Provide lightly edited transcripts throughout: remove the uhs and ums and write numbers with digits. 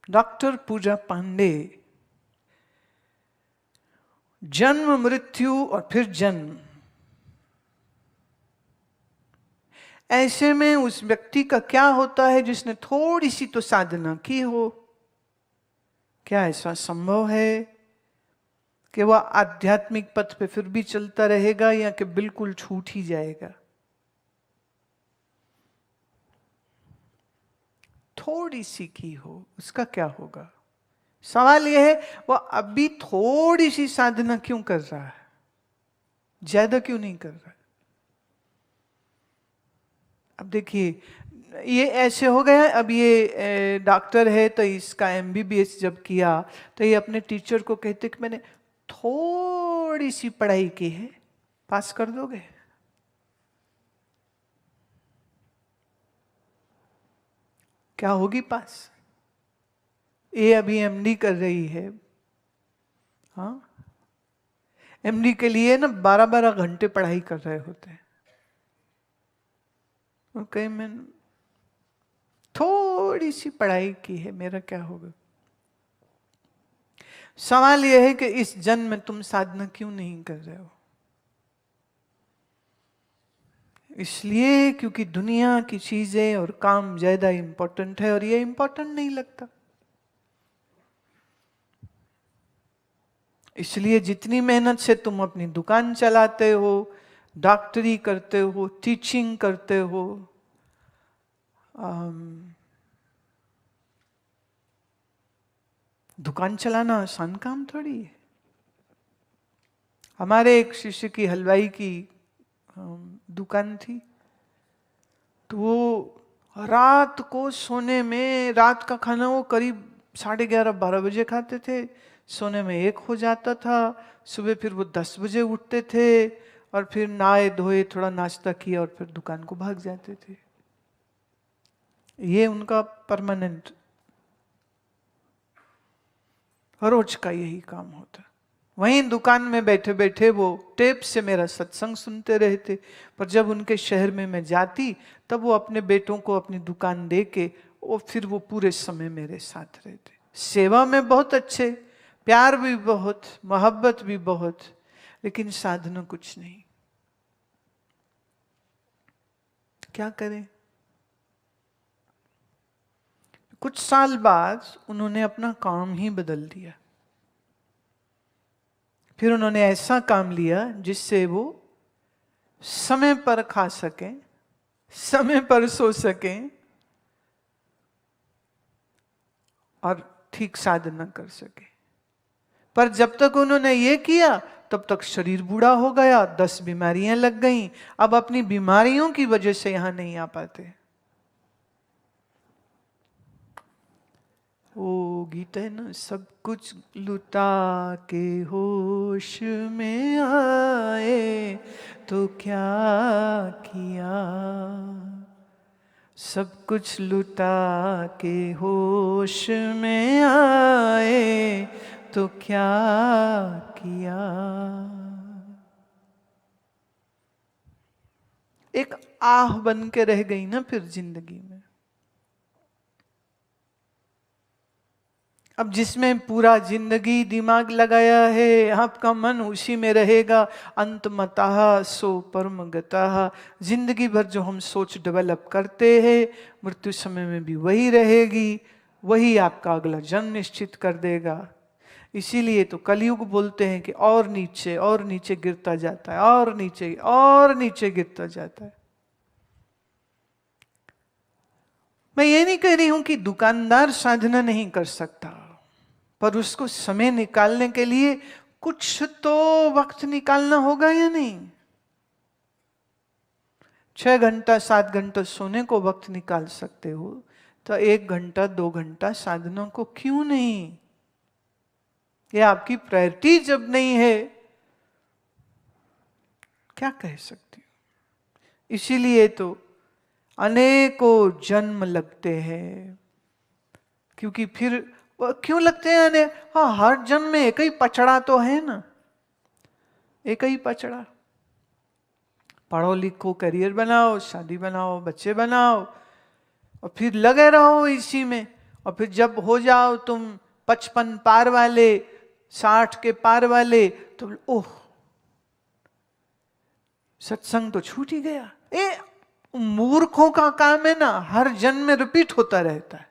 Doctor पूजा पांडे, जन्म मृत्यु और फिर जन्म, ऐसे में उस व्यक्ति का क्या होता है जिसने थोड़ी सी तो साधना की हो? क्या ऐसा संभव है कि वह आध्यात्मिक पथ पे फिर भी चलता रहेगा या कि बिल्कुल छूट ही जाएगा? थोड़ी सी की हो, उसका क्या होगा? सवाल यह है, वह अभी थोड़ी सी साधना क्यों कर रहा है, ज्यादा क्यों नहीं कर रहा है? अब देखिए, ये ऐसे हो गया। अब ये डॉक्टर है तो इसका एमबीबीएस जब किया तो ये अपने टीचर को कहते कि मैंने थोड़ी सी पढ़ाई की है, पास कर दोगे? क्या होगी पास? ये अभी एमडी कर रही है। हाँ, एमडी के लिए ना 12-12 घंटे पढ़ाई कर रहे होते हैं। ओके, मैंने थोड़ी सी पढ़ाई की है, मेरा क्या होगा? सवाल यह है कि इस जन्म में तुम साधना क्यों नहीं कर रहे हो? इसलिए क्योंकि दुनिया की चीजें और काम ज्यादा इंपॉर्टेंट है और ये इंपॉर्टेंट नहीं लगता। इसलिए जितनी मेहनत से तुम अपनी दुकान चलाते हो, डॉक्टरी करते हो, टीचिंग करते हो, दुकान चलाना आसान काम थोड़ी है। हमारे एक शिष्य की हलवाई की दुकान थी, तो वो रात को सोने में, रात का खाना वो करीब 11:30-12 बजे खाते थे, सोने में 1 हो जाता था। सुबह फिर वो 10 बजे उठते थे और फिर नहाए धोए, थोड़ा नाश्ता किया और फिर दुकान को भाग जाते थे। ये उनका परमानेंट रोज का यही काम होता। वहीं दुकान में बैठे बैठे वो टेप से मेरा सत्संग सुनते रहते। पर जब उनके शहर में मैं जाती तब वो अपने बेटों को अपनी दुकान दे के और फिर वो पूरे समय मेरे साथ रहते। सेवा में बहुत अच्छे, प्यार भी बहुत, मोहब्बत भी बहुत, लेकिन साधना कुछ नहीं। क्या करें? कुछ साल बाद उन्होंने अपना काम ही बदल दिया। फिर उन्होंने ऐसा काम लिया जिससे वो समय पर खा सकें, समय पर सो सकें और ठीक साधना कर सके। पर जब तक उन्होंने ये किया तब तक शरीर बूढ़ा हो गया, 10 बीमारियां लग गईं। अब अपनी बीमारियों की वजह से यहां नहीं आ पाते। वो गीत है ना, सब कुछ लुटा के होश में आए तो क्या किया, सब कुछ लुटा के होश में आए तो क्या किया। एक आह बन के रह गई ना फिर जिंदगी में। अब जिसमें पूरा जिंदगी दिमाग लगाया है, आपका मन उसी में रहेगा। अंतमतः सो परम गतः, जिंदगी भर जो हम सोच डेवलप करते हैं मृत्यु समय में भी वही रहेगी, वही आपका अगला जन्म निश्चित कर देगा। इसीलिए तो कलयुग बोलते हैं कि और नीचे गिरता जाता है, और नीचे गिरता जाता है। मैं ये नहीं कह रही हूं कि दुकानदार साधना नहीं कर सकता, पर उसको समय निकालने के लिए कुछ तो वक्त निकालना होगा या नहीं? 6 घंटा 7 घंटा सोने को वक्त निकाल सकते हो तो 1 घंटा 2 घंटा साधना को क्यों नहीं? ये आपकी प्रायोरिटी जब नहीं है, क्या कह सकती हूं। इसीलिए तो अनेकों जन्म लगते हैं। क्योंकि फिर क्यों लगते हैं अने? हाँ, हर जन्म में एक ही पचड़ा तो है ना, एक ही पचड़ा। पढ़ो लिखो, करियर बनाओ, शादी बनाओ, बच्चे बनाओ और फिर लगे रहो इसी में। और फिर जब हो जाओ तुम 55 पार वाले, 60 के पार वाले, तो ओह सत्संग तो छूट ही गया। मूर्खों का काम है ना, हर जन्म में रिपीट होता रहता है।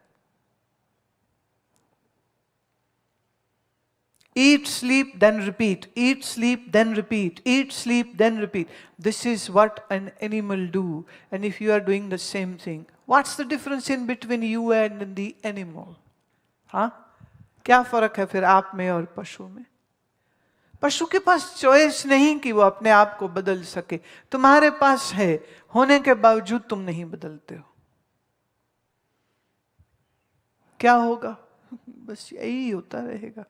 Eat, sleep, then repeat. Eat, sleep, then repeat. Eat, sleep, then repeat. This is what an animal do. And if you are doing the same thing, what's the difference in between you and the animal? हाँ, क्या फर्क है फिर आप में और पशु में? पशु के पास चॉइस नहीं कि वो अपने आप को बदल सके, तुम्हारे पास है, होने के बावजूद तुम नहीं बदलते हो। क्या होगा? बस यही होता रहेगा।